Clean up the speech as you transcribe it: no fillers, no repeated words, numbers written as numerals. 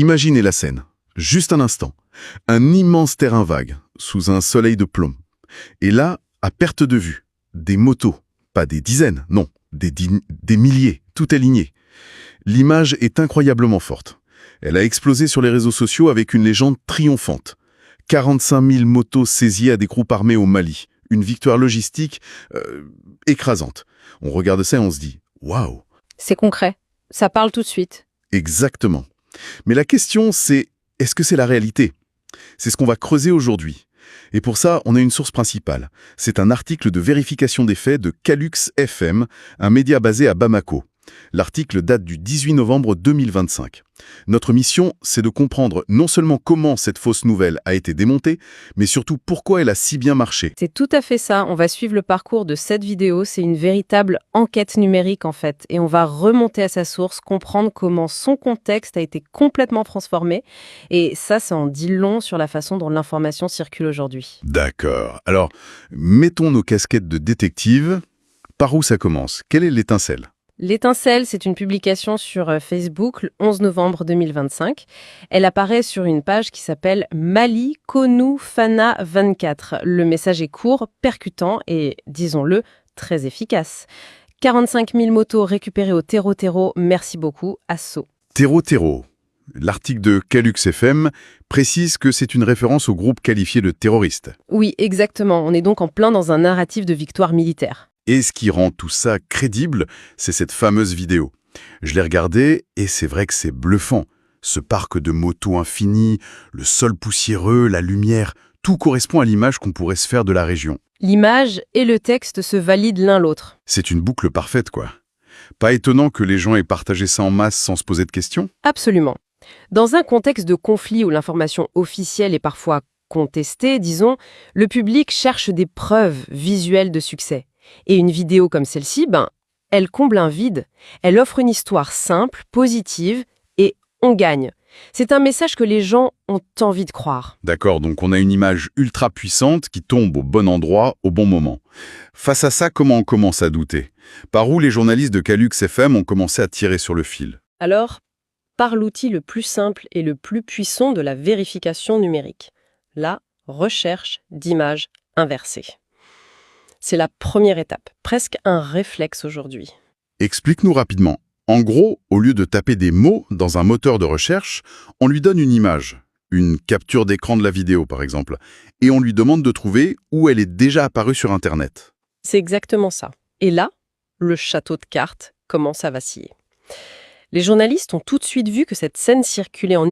Imaginez la scène, juste un instant. Un immense terrain vague, sous un soleil de plomb. Et là, à perte de vue, des motos, pas des dizaines, non, des milliers, tout alignées. L'image est incroyablement forte. Elle a explosé sur les réseaux sociaux avec une légende triomphante. 45 000 motos saisies à des groupes armés au Mali. Une victoire logistique écrasante. On regarde ça et on se dit « Waouh !» C'est concret. Ça parle tout de suite. Exactement. Mais la question, c'est est-ce que c'est la réalité? C'est ce qu'on va creuser aujourd'hui. Et pour ça, on a une source principale. C'est un article de vérification des faits de Calux FM, un média basé à Bamako. L'article date du 18 novembre 2025. Notre mission, c'est de comprendre non seulement comment cette fausse nouvelle a été démontée, mais surtout pourquoi elle a si bien marché. C'est tout à fait ça. On va suivre le parcours de cette vidéo. C'est une véritable enquête numérique en fait. Et on va remonter à sa source, comprendre comment son contexte a été complètement transformé. Et ça en dit long sur la façon dont l'information circule aujourd'hui. D'accord. Alors, mettons nos casquettes de détective. Par où ça commence? Quelle est l'étincelle? L'étincelle, c'est une publication sur Facebook le 11 novembre 2025. Elle apparaît sur une page qui s'appelle Mali Konu Fana 24. Le message est court, percutant et, disons-le, très efficace. 45 000 motos récupérées au Terro-Terro, merci beaucoup, Asso. Terro-Terro. L'article de Calux FM précise que c'est une référence au groupe qualifié de terroriste. Oui, exactement. On est donc en plein dans un narratif de victoire militaire. Et ce qui rend tout ça crédible, c'est cette fameuse vidéo. Je l'ai regardée et c'est vrai que c'est bluffant. Ce parc de motos infini, le sol poussiéreux, la lumière, tout correspond à l'image qu'on pourrait se faire de la région. L'image et le texte se valident l'un l'autre. C'est une boucle parfaite, quoi. Pas étonnant que les gens aient partagé ça en masse sans se poser de questions? Absolument. Dans un contexte de conflit où l'information officielle est parfois contestée, disons, le public cherche des preuves visuelles de succès. Et une vidéo comme celle-ci, elle comble un vide. Elle offre une histoire simple, positive, et on gagne. C'est un message que les gens ont envie de croire. D'accord, donc on a une image ultra puissante qui tombe au bon endroit, au bon moment. Face à ça, comment on commence à douter? Par où les journalistes de Calux FM ont commencé à tirer sur le fil? Alors, par l'outil le plus simple et le plus puissant de la vérification numérique. La recherche d'images inversées. C'est la première étape, presque un réflexe aujourd'hui. Explique-nous rapidement. En gros, au lieu de taper des mots dans un moteur de recherche, on lui donne une image, une capture d'écran de la vidéo par exemple, et on lui demande de trouver où elle est déjà apparue sur Internet. C'est exactement ça. Et là, le château de cartes commence à vaciller. Les journalistes ont tout de suite vu que cette scène circulait en